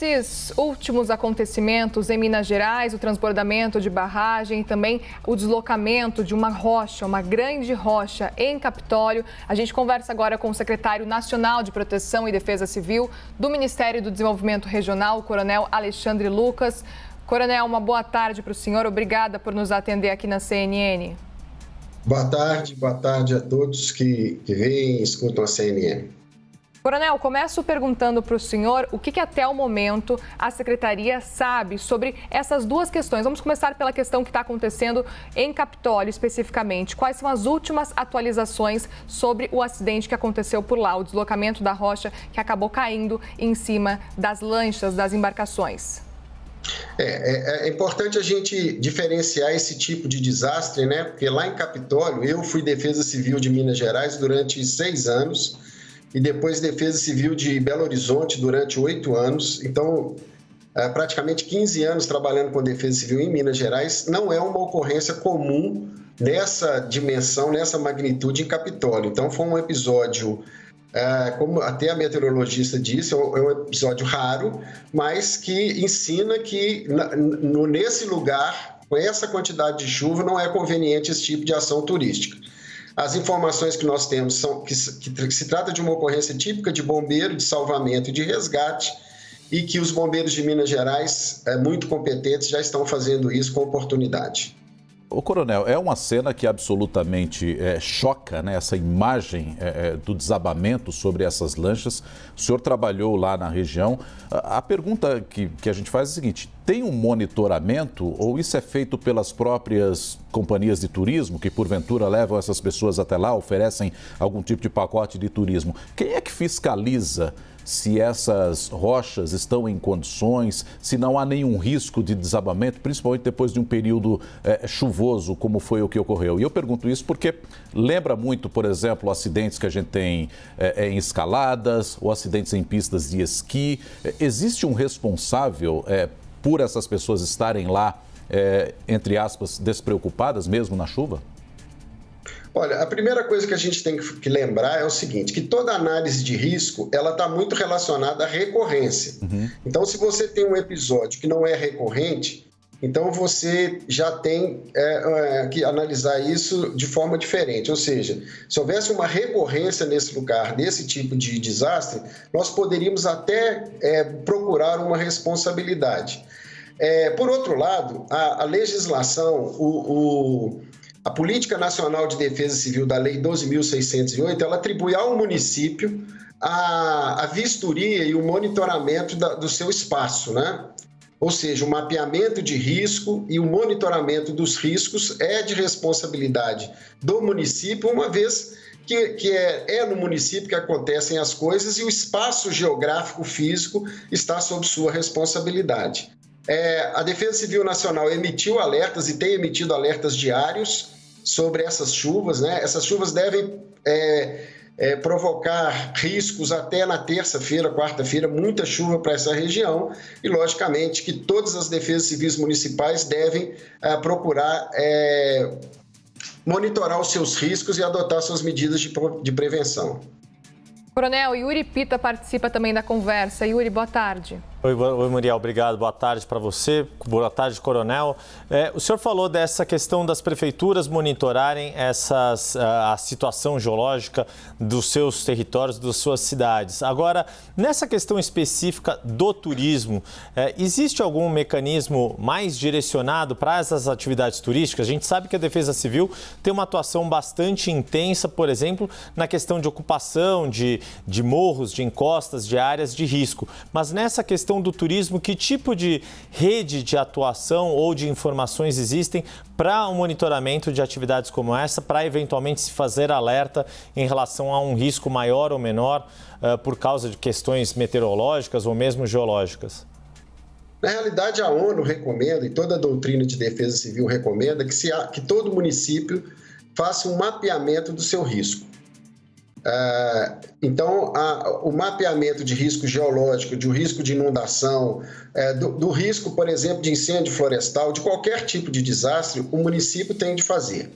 Esses últimos acontecimentos em Minas Gerais, o transbordamento de barragem e também o deslocamento de uma rocha, uma grande rocha em Capitólio. A gente conversa agora com o secretário nacional de Proteção e Defesa Civil do Ministério do Desenvolvimento Regional, o Coronel Alexandre Lucas. Coronel, uma boa tarde para o senhor. Obrigada por nos atender aqui na CNN. Boa tarde a todos que veem e escutam a CNN. Coronel, começo perguntando para o senhor o que até o momento a Secretaria sabe sobre essas duas questões. Vamos começar pela questão que está acontecendo em Capitólio especificamente. Quais são as últimas atualizações sobre o acidente que aconteceu por lá, o deslocamento da rocha que acabou caindo em cima das lanchas, das embarcações? É importante a gente diferenciar esse tipo de desastre, né? Porque lá em Capitólio, eu fui Defesa Civil de Minas Gerais durante 6 anos e depois Defesa Civil de Belo Horizonte durante 8 anos. Então, praticamente 15 anos trabalhando com Defesa Civil em Minas Gerais. Não é uma ocorrência comum nessa dimensão, nessa magnitude em Capitólio. Então, foi um episódio, como até a meteorologista disse, é um episódio raro, mas que ensina que nesse lugar, com essa quantidade de chuva, não é conveniente esse tipo de ação turística. As informações que nós temos são que se trata de uma ocorrência típica de bombeiro, de salvamento e de resgate, e que os bombeiros de Minas Gerais, muito competentes, já estão fazendo isso com oportunidade. Ô, Coronel, é uma cena que absolutamente choca, né? Essa imagem do desabamento sobre essas lanchas. O senhor trabalhou lá na região. A pergunta que a gente faz é a seguinte: tem um monitoramento ou isso é feito pelas próprias companhias de turismo que, porventura, levam essas pessoas até lá, oferecem algum tipo de pacote de turismo? Quem é que fiscaliza se essas rochas estão em condições, se não há nenhum risco de desabamento, principalmente depois de um período chuvoso, como foi o que ocorreu? E eu pergunto isso porque lembra muito, por exemplo, acidentes que a gente tem em escaladas ou acidentes em pistas de esqui. Existe um responsável por essas pessoas estarem lá, entre aspas, despreocupadas mesmo na chuva? Olha, a primeira coisa que a gente tem que lembrar é o seguinte, que toda análise de risco, ela está muito relacionada à recorrência. Então, se você tem um episódio que não é recorrente, então você já tem que analisar isso de forma diferente. Ou seja, se houvesse uma recorrência nesse lugar, desse tipo de desastre, nós poderíamos até procurar uma responsabilidade. Por outro lado, a legislação, a Política Nacional de Defesa Civil da Lei 12.608, ela atribui ao município a vistoria e o monitoramento do seu espaço, né? Ou seja, o mapeamento de risco e o monitoramento dos riscos é de responsabilidade do município, uma vez que é no município que acontecem as coisas e o espaço geográfico físico está sob sua responsabilidade. A Defesa Civil Nacional emitiu alertas e tem emitido alertas diários sobre essas chuvas, né? Essas chuvas devem provocar riscos até na terça-feira, quarta-feira, muita chuva para essa região e, logicamente, que todas as defesas civis municipais devem procurar monitorar os seus riscos e adotar suas medidas de prevenção. Coronel, Yuri Pita participa também da conversa. Yuri, boa tarde. Oi, Muriel, obrigado. Boa tarde para você. Boa tarde, Coronel. O senhor falou dessa questão das prefeituras monitorarem a situação geológica dos seus territórios, das suas cidades. Agora, nessa questão específica do turismo, existe algum mecanismo mais direcionado para essas atividades turísticas? A gente sabe que a Defesa Civil tem uma atuação bastante intensa, por exemplo, na questão de ocupação de morros, de encostas, de áreas de risco. Mas nessa questão do turismo, que tipo de rede de atuação ou de informações existem para um monitoramento de atividades como essa, para eventualmente se fazer alerta em relação a um risco maior ou menor por causa de questões meteorológicas ou mesmo geológicas? Na realidade, a ONU recomenda, e toda a doutrina de defesa civil recomenda, que todo município faça um mapeamento do seu risco. Então, o mapeamento de risco geológico, de risco de inundação, do risco, por exemplo, de incêndio florestal, de qualquer tipo de desastre, o município tem de fazer.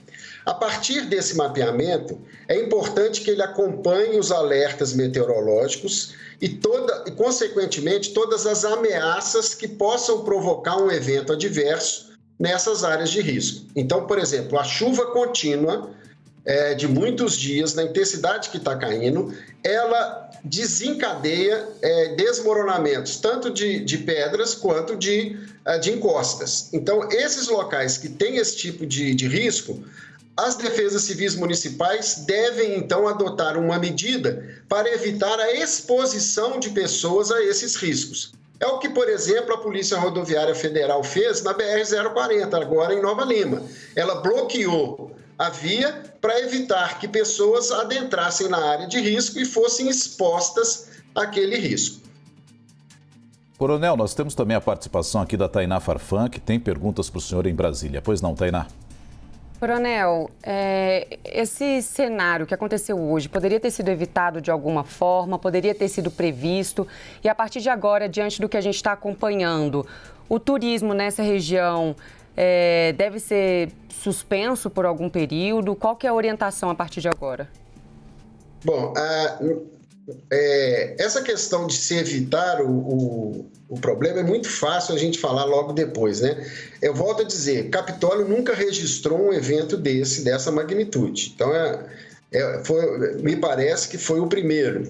A partir desse mapeamento, é importante que ele acompanhe os alertas meteorológicos e, consequentemente, todas as ameaças que possam provocar um evento adverso nessas áreas de risco. Então, por exemplo, a chuva contínua de muitos dias, na intensidade que está caindo, ela desencadeia desmoronamentos, tanto de pedras quanto de encostas. Então, esses locais que têm esse tipo de risco, as defesas civis municipais devem, então, adotar uma medida para evitar a exposição de pessoas a esses riscos. É o que, por exemplo, a Polícia Rodoviária Federal fez na BR-040, agora em Nova Lima. Ela bloqueou a via para evitar que pessoas adentrassem na área de risco e fossem expostas àquele risco. Coronel, nós temos também a participação aqui da Tainá Farfan, que tem perguntas para o senhor em Brasília. Pois não, Tainá? Coronel, esse cenário que aconteceu hoje poderia ter sido evitado de alguma forma, poderia ter sido previsto e a partir de agora, diante do que a gente está acompanhando, o turismo nessa região deve ser suspenso por algum período? Qual que é a orientação a partir de agora? Bom, essa questão de se evitar o problema é muito fácil a gente falar logo depois, né? Eu volto a dizer, Capitólio nunca registrou um evento dessa magnitude. Então, me parece que foi o primeiro.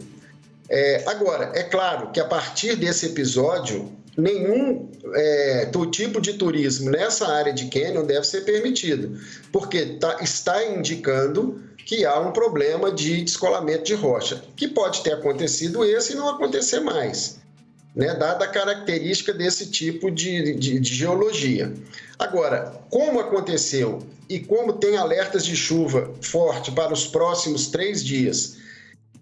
Agora, é claro que a partir desse episódio, nenhum tipo de turismo nessa área de cânion deve ser permitido, porque está indicando que há um problema de descolamento de rocha, que pode ter acontecido esse e não acontecer mais, né, dada a característica desse tipo de geologia. Agora, como aconteceu e como tem alertas de chuva forte para os próximos 3 dias,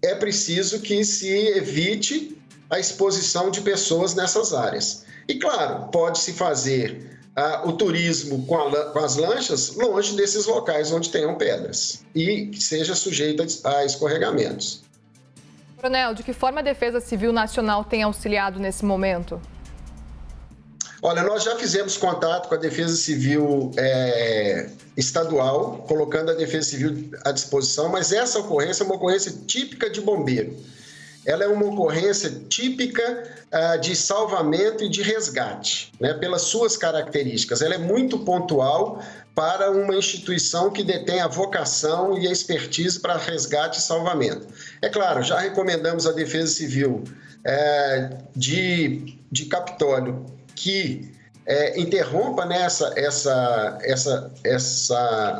é preciso que se evite a exposição de pessoas nessas áreas. E, claro, pode-se fazer o turismo com as lanchas longe desses locais onde tenham pedras e que seja sujeito a escorregamentos. Coronel, de que forma a Defesa Civil Nacional tem auxiliado nesse momento? Olha, nós já fizemos contato com a Defesa Civil estadual, colocando a Defesa Civil à disposição, mas essa ocorrência é uma ocorrência típica de bombeiro. Ela é uma ocorrência típica de salvamento e de resgate, né, pelas suas características. Ela é muito pontual para uma instituição que detém a vocação e a expertise para resgate e salvamento. É claro, já recomendamos à Defesa Civil de Capitólio que interrompa essa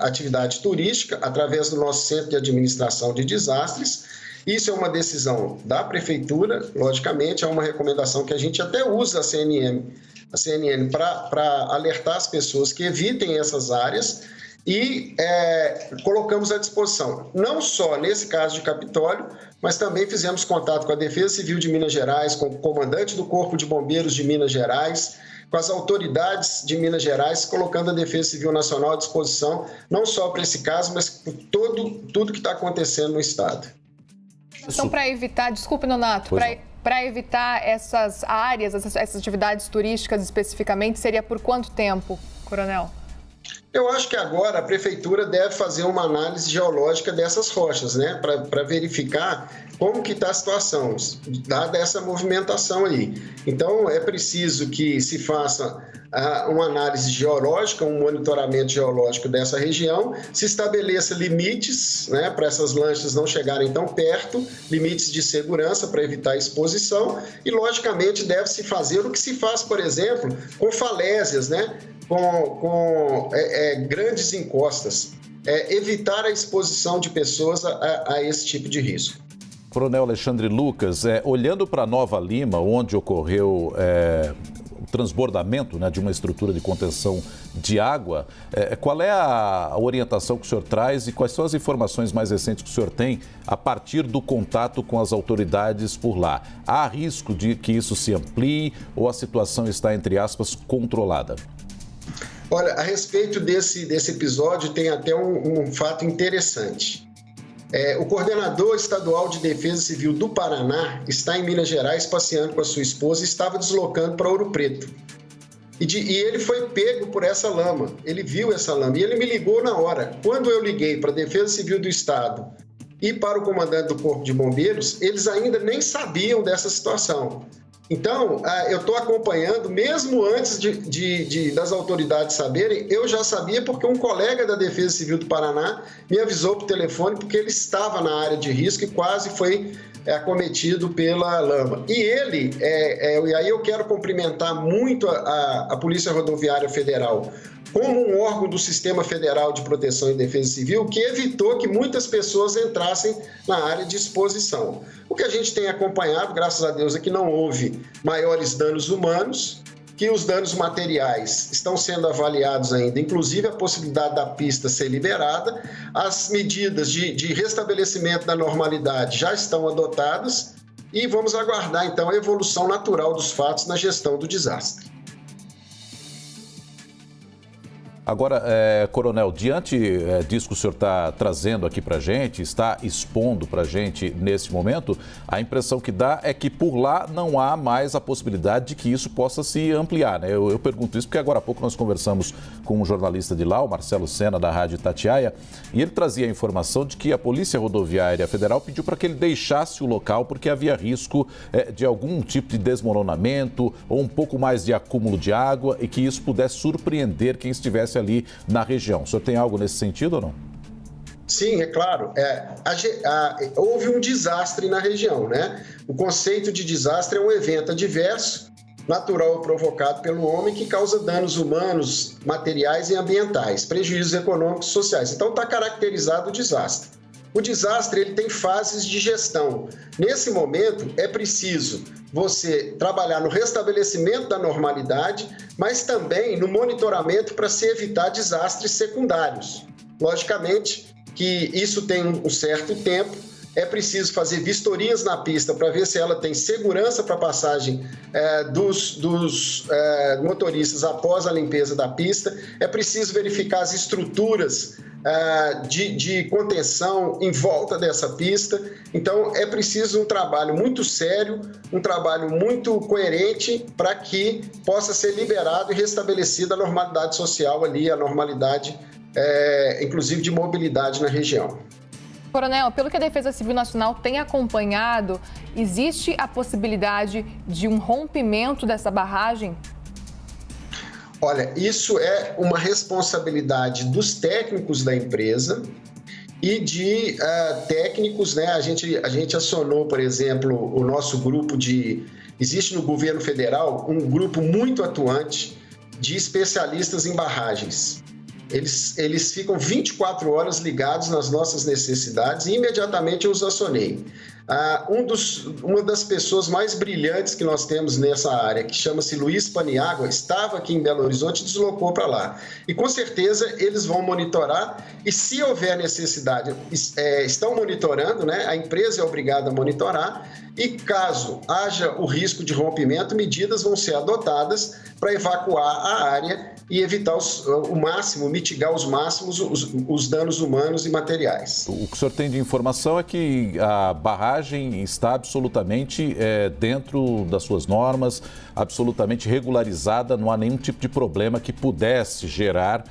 atividade turística através do nosso Centro de Administração de Desastres. Isso é uma decisão da Prefeitura, logicamente, é uma recomendação que a gente até usa a CNN para alertar as pessoas que evitem essas áreas e colocamos à disposição, não só nesse caso de Capitólio, mas também fizemos contato com a Defesa Civil de Minas Gerais, com o comandante do Corpo de Bombeiros de Minas Gerais, com as autoridades de Minas Gerais, colocando a Defesa Civil Nacional à disposição, não só para esse caso, mas por tudo que está acontecendo no Estado. Então, para evitar, desculpe, Nonato, para evitar essas áreas, essas atividades turísticas especificamente, seria por quanto tempo, Coronel? Eu acho que agora a Prefeitura deve fazer uma análise geológica dessas rochas, né, para verificar como que está a situação, dada essa movimentação aí. Então, é preciso que se faça uma análise geológica, um monitoramento geológico dessa região, se estabeleça limites, né, para essas lanchas não chegarem tão perto, limites de segurança para evitar a exposição e, logicamente, deve-se fazer o que se faz, por exemplo, com falésias, né, com grandes encostas, evitar a exposição de pessoas a esse tipo de risco. Coronel Alexandre Lucas, olhando para Nova Lima, onde ocorreu o transbordamento, né, de uma estrutura de contenção de água, qual é a orientação que o senhor traz e quais são as informações mais recentes que o senhor tem a partir do contato com as autoridades por lá? Há risco de que isso se amplie ou a situação está, entre aspas, controlada? Olha, a respeito desse episódio, tem até um fato interessante. O coordenador estadual de Defesa Civil do Paraná está em Minas Gerais passeando com a sua esposa e estava deslocando para Ouro Preto. E ele foi pego por essa lama, ele viu essa lama e ele me ligou na hora. Quando eu liguei para a Defesa Civil do Estado e para o comandante do Corpo de Bombeiros, eles ainda nem sabiam dessa situação. Então, eu estou acompanhando, mesmo antes das autoridades saberem, eu já sabia porque um colega da Defesa Civil do Paraná me avisou por telefone porque ele estava na área de risco e quase foi acometido pela lama. E ele, e aí eu quero cumprimentar muito a Polícia Rodoviária Federal, como um órgão do Sistema Federal de Proteção e Defesa Civil, que evitou que muitas pessoas entrassem na área de exposição. O que a gente tem acompanhado, graças a Deus, é que não houve maiores danos humanos, que os danos materiais estão sendo avaliados ainda, inclusive a possibilidade da pista ser liberada, as medidas de restabelecimento da normalidade já estão adotadas e vamos aguardar, então, a evolução natural dos fatos na gestão do desastre. Agora, Coronel, diante disso que o senhor está trazendo aqui para a gente, está expondo para a gente nesse momento, a impressão que dá é que por lá não há mais a possibilidade de que isso possa se ampliar, né? Eu pergunto isso porque agora há pouco nós conversamos com um jornalista de lá, o Marcelo Sena, da Rádio Itatiaia, e ele trazia a informação de que a Polícia Rodoviária Federal pediu para que ele deixasse o local porque havia risco de algum tipo de desmoronamento ou um pouco mais de acúmulo de água e que isso pudesse surpreender quem estivesse ali na região. O senhor tem algo nesse sentido ou não? Sim, é claro. Houve um desastre na região, né? O conceito de desastre é um evento adverso, natural ou provocado pelo homem que causa danos humanos, materiais e ambientais, prejuízos econômicos e sociais. Então está caracterizado o desastre. O desastre ele tem fases de gestão. Nesse momento, é preciso você trabalhar no restabelecimento da normalidade, mas também no monitoramento para se evitar desastres secundários. Logicamente que isso tem um certo tempo, é preciso fazer vistorias na pista para ver se ela tem segurança para a passagem dos motoristas após a limpeza da pista, é preciso verificar as estruturas de contenção em volta dessa pista. Então, é preciso um trabalho muito sério, um trabalho muito coerente para que possa ser liberado e restabelecida a normalidade social ali, a normalidade, inclusive, de mobilidade na região. Coronel, pelo que a Defesa Civil Nacional tem acompanhado, existe a possibilidade de um rompimento dessa barragem? Olha, isso é uma responsabilidade dos técnicos da empresa e de técnicos, né? A gente acionou, por exemplo, o nosso grupo Existe no governo federal um grupo muito atuante de especialistas em barragens. Eles ficam 24 horas ligados nas nossas necessidades e imediatamente eu os acionei. Uma das pessoas mais brilhantes que nós temos nessa área, que chama-se Luiz Paniagua, estava aqui em Belo Horizonte e deslocou para lá. E com certeza eles vão monitorar e se houver necessidade, estão monitorando, né? A empresa é obrigada a monitorar e caso haja o risco de rompimento, medidas vão ser adotadas para evacuar a área e evitar mitigar os máximos os danos humanos e materiais. O que o senhor tem de informação é que a barragem está absolutamente dentro das suas normas, absolutamente regularizada, não há nenhum tipo de problema que pudesse gerar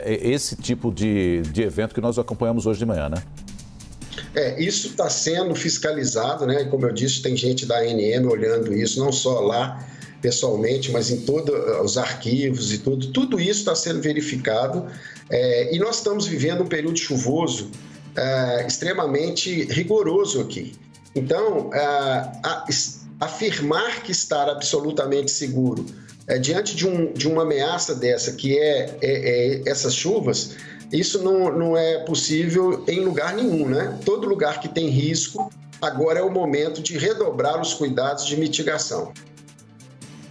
esse tipo de evento que nós acompanhamos hoje de manhã, né? Isso está sendo fiscalizado, né? Como eu disse, tem gente da ANM olhando isso, não só lá pessoalmente, mas em todos os arquivos e tudo isso está sendo verificado e nós estamos vivendo um período chuvoso extremamente rigoroso aqui. Então, afirmar que estar absolutamente seguro diante de uma ameaça dessa, que essas chuvas, isso não é possível em lugar nenhum, né? Todo lugar que tem risco, agora é o momento de redobrar os cuidados de mitigação.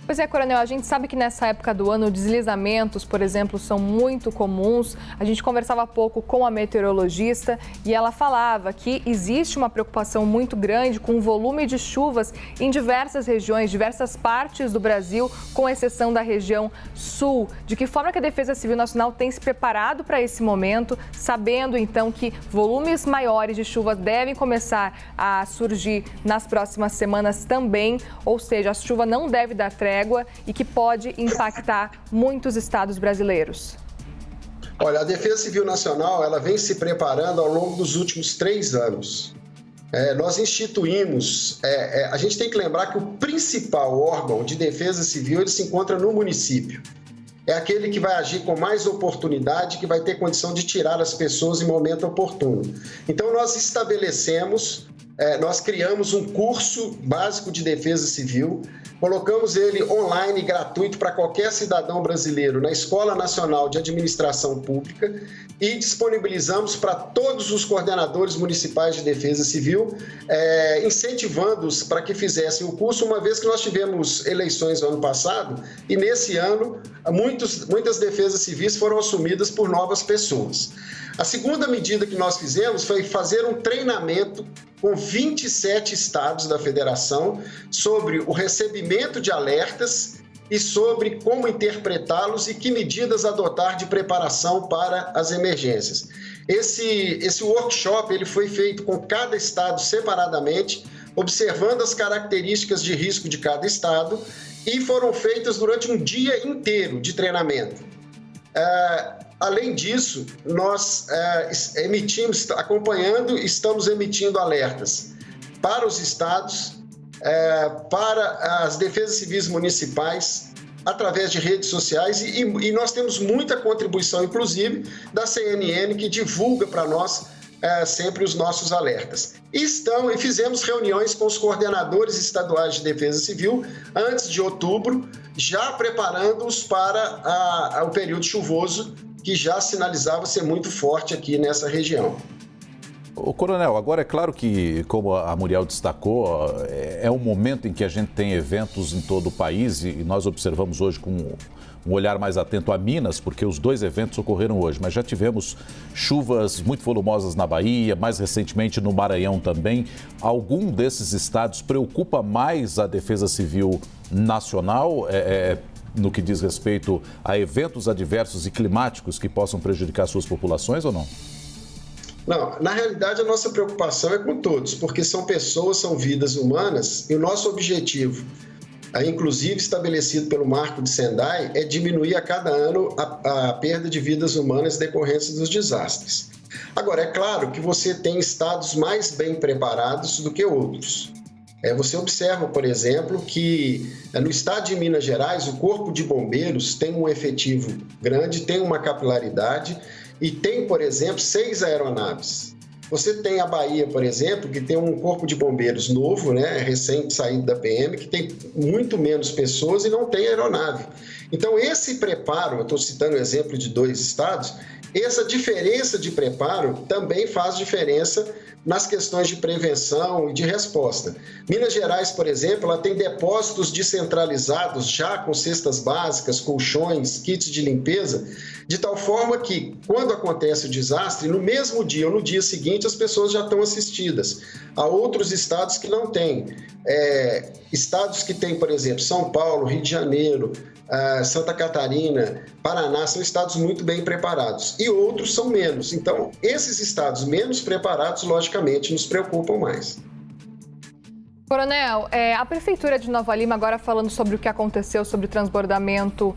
Pois é, Coronel, a gente sabe que nessa época do ano deslizamentos, por exemplo, são muito comuns. A gente conversava há pouco com a meteorologista e ela falava que existe uma preocupação muito grande com o volume de chuvas em diversas regiões, diversas partes do Brasil, com exceção da região sul. De que forma que a Defesa Civil Nacional tem se preparado para esse momento, sabendo então que volumes maiores de chuva devem começar a surgir nas próximas semanas também, ou seja, a chuva não deve dar trégua e que pode impactar muitos estados brasileiros? Olha, a Defesa Civil Nacional ela vem se preparando ao longo dos últimos 3 anos. Nós instituímos, a gente tem que lembrar que o principal órgão de defesa civil ele se encontra no município. É aquele que vai agir com mais oportunidade, que vai ter condição de tirar as pessoas em momento oportuno. Então, nós criamos um curso básico de defesa civil, colocamos ele online gratuito para qualquer cidadão brasileiro na Escola Nacional de Administração Pública e disponibilizamos para todos os coordenadores municipais de defesa civil, incentivando-os para que fizessem o curso, uma vez que nós tivemos eleições no ano passado e nesse ano muitas defesas civis foram assumidas por novas pessoas. A segunda medida que nós fizemos foi fazer um treinamento com 27 estados da federação sobre o recebimento de alertas e sobre como interpretá-los e que medidas adotar de preparação para as emergências. Esse workshop ele foi feito com cada estado separadamente, observando as características de risco de cada estado e foram feitas durante um dia inteiro de treinamento. Além disso, nós estamos emitindo alertas para os estados, para as defesas civis municipais, através de redes sociais e nós temos muita contribuição, inclusive, da CNN, que divulga para nós sempre os nossos alertas. E fizemos reuniões com os coordenadores estaduais de defesa civil antes de outubro, já preparando-os para o período chuvoso, que já sinalizava ser muito forte aqui nessa região. Ô, Coronel, agora é claro que, como a Muriel destacou, é um momento em que a gente tem eventos em todo o país e nós observamos hoje com um olhar mais atento a Minas, porque os 2 eventos ocorreram hoje, mas já tivemos chuvas muito volumosas na Bahia, mais recentemente no Maranhão também. Algum desses estados preocupa mais a Defesa Civil Nacional no que diz respeito a eventos adversos e climáticos que possam prejudicar suas populações ou não? Não, na realidade a nossa preocupação é com todos, porque são pessoas, são vidas humanas e o nosso objetivo, inclusive estabelecido pelo Marco de Sendai, é diminuir a cada ano a perda de vidas humanas decorrentes dos desastres. Agora, é claro que você tem estados mais bem preparados do que outros. Você observa, por exemplo, que no estado de Minas Gerais o Corpo de Bombeiros tem um efetivo grande, tem uma capilaridade e tem, por exemplo, 6 aeronaves. Você tem a Bahia, por exemplo, que tem um Corpo de Bombeiros novo, recente saído da PM, que tem muito menos pessoas e não tem aeronave. Então, esse preparo, eu estou citando o exemplo de 2 estados, essa diferença de preparo também faz diferença nas questões de prevenção e de resposta. Minas Gerais, por exemplo, ela tem depósitos descentralizados já com cestas básicas, colchões, kits de limpeza, de tal forma que, quando acontece o desastre, no mesmo dia ou no dia seguinte, as pessoas já estão assistidas. Há outros estados que não têm. Estados que têm, por exemplo, São Paulo, Rio de Janeiro, Santa Catarina, Paraná, são estados muito bem preparados e outros são menos. Então, esses estados menos preparados, logicamente, nos preocupam mais. Coronel, a Prefeitura de Nova Lima, agora falando sobre o que aconteceu, sobre o transbordamento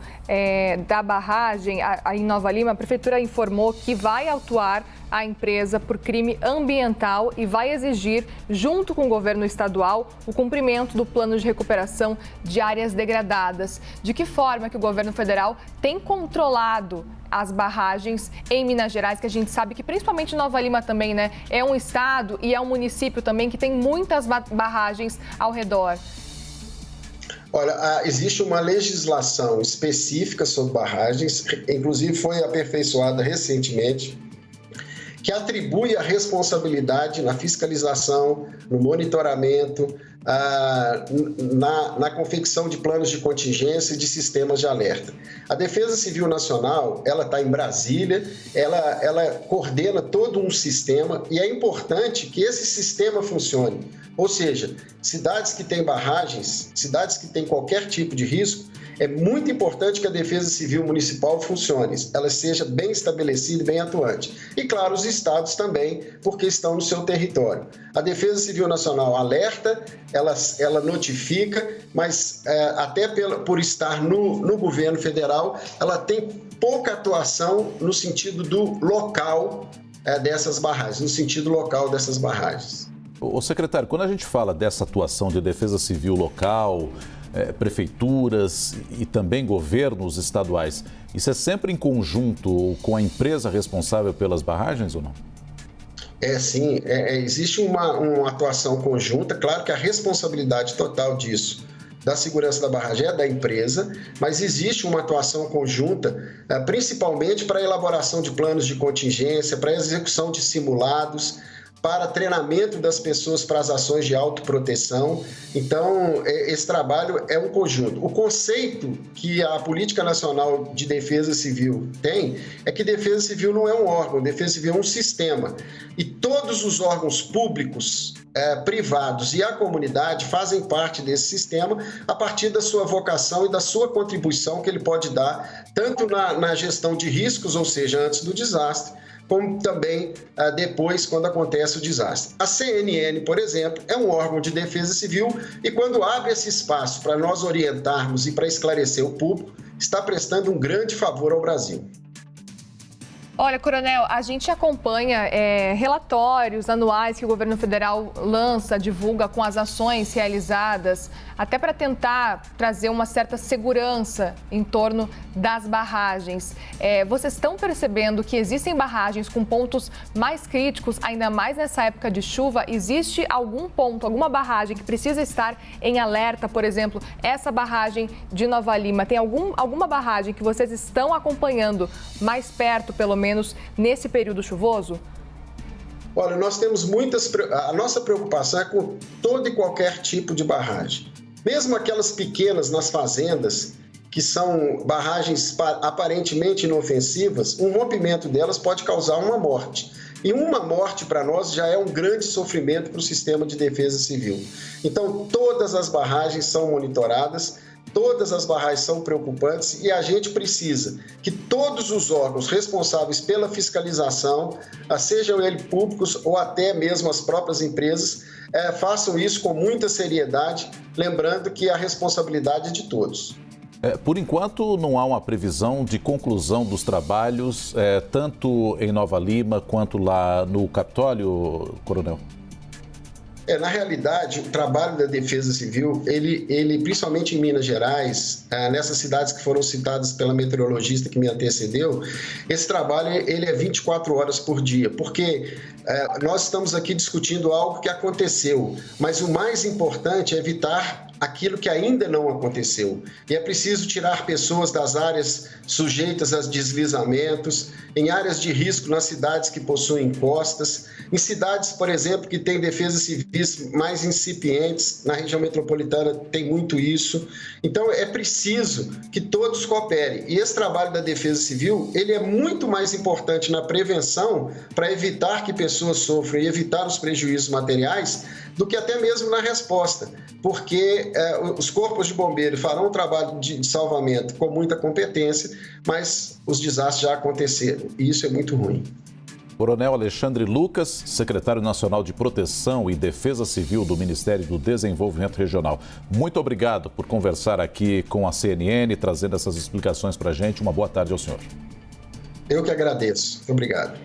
da barragem aí em Nova Lima, a Prefeitura informou que vai autuar a empresa por crime ambiental e vai exigir, junto com o governo estadual, o cumprimento do plano de recuperação de áreas degradadas. De que forma que o governo federal tem controlado as barragens em Minas Gerais, que a gente sabe que principalmente Nova Lima também, é um estado e é um município também que tem muitas barragens ao redor? Olha, existe uma legislação específica sobre barragens, inclusive foi aperfeiçoada recentemente, que atribui a responsabilidade na fiscalização, no monitoramento, na confecção de planos de contingência e de sistemas de alerta. A Defesa Civil Nacional, ela está em Brasília, ela coordena todo um sistema e é importante que esse sistema funcione. Ou seja, cidades que têm barragens, cidades que têm qualquer tipo de risco, é muito importante que a Defesa Civil Municipal funcione, ela seja bem estabelecida e bem atuante. E, claro, os estados também, porque estão no seu território. A Defesa Civil Nacional alerta, ela notifica, mas até por estar no governo federal, ela tem pouca atuação no sentido do local dessas barragens, no sentido local dessas barragens. Ô secretário, quando a gente fala dessa atuação de defesa civil local, prefeituras e também governos estaduais, isso é sempre em conjunto com a empresa responsável pelas barragens ou não? Sim, existe uma atuação conjunta, claro que a responsabilidade total disso, da segurança da barragem é da empresa, mas existe uma atuação conjunta, principalmente para a elaboração de planos de contingência, para a execução de simulados, para treinamento das pessoas para as ações de autoproteção. Então, esse trabalho é um conjunto. O conceito que a Política Nacional de Defesa Civil tem é que defesa civil não é um órgão, defesa civil é um sistema. E todos os órgãos públicos, privados e a comunidade fazem parte desse sistema a partir da sua vocação e da sua contribuição que ele pode dar, tanto na gestão de riscos, ou seja, antes do desastre, como também depois, quando acontece o desastre. A CNN, por exemplo, é um órgão de defesa civil e quando abre esse espaço para nós orientarmos e para esclarecer o público, está prestando um grande favor ao Brasil. Olha, Coronel, a gente acompanha relatórios anuais que o governo federal lança, divulga com as ações realizadas, até para tentar trazer uma certa segurança em torno das barragens. Vocês estão percebendo que existem barragens com pontos mais críticos, ainda mais nessa época de chuva? Existe algum ponto, alguma barragem que precisa estar em alerta, por exemplo, essa barragem de Nova Lima? Tem alguma barragem que vocês estão acompanhando mais perto, pelo menos, nesse período chuvoso? Olha, nós temos a nossa preocupação é com todo e qualquer tipo de barragem. Mesmo aquelas pequenas nas fazendas, que são barragens aparentemente inofensivas, um rompimento delas pode causar uma morte. E uma morte para nós já é um grande sofrimento para o sistema de defesa civil. Então, todas as barragens são monitoradas, todas as barragens são preocupantes e a gente precisa que todos os órgãos responsáveis pela fiscalização, sejam eles públicos ou até mesmo as próprias empresas, façam isso com muita seriedade, lembrando que a responsabilidade é de todos. Por enquanto, não há uma previsão de conclusão dos trabalhos, tanto em Nova Lima quanto lá no Capitólio, Coronel? Na realidade, o trabalho da Defesa Civil, ele principalmente em Minas Gerais, nessas cidades que foram citadas pela meteorologista que me antecedeu, esse trabalho ele é 24 horas por dia, porque nós estamos aqui discutindo algo que aconteceu, mas o mais importante é evitar aquilo que ainda não aconteceu. E é preciso tirar pessoas das áreas sujeitas a deslizamentos, em áreas de risco nas cidades que possuem costas, em cidades, por exemplo, que têm defesas civis mais incipientes, na região metropolitana tem muito isso. Então, é preciso que todos cooperem. E esse trabalho da Defesa Civil, ele é muito mais importante na prevenção, para evitar que pessoas sofram e evitar os prejuízos materiais, do que até mesmo na resposta, porque os corpos de bombeiros farão um trabalho de salvamento com muita competência, mas os desastres já aconteceram e isso é muito ruim. Coronel Alexandre Lucas, secretário nacional de Proteção e Defesa Civil do Ministério do Desenvolvimento Regional. Muito obrigado por conversar aqui com a CNN, trazendo essas explicações para a gente. Uma boa tarde ao senhor. Eu que agradeço. Obrigado.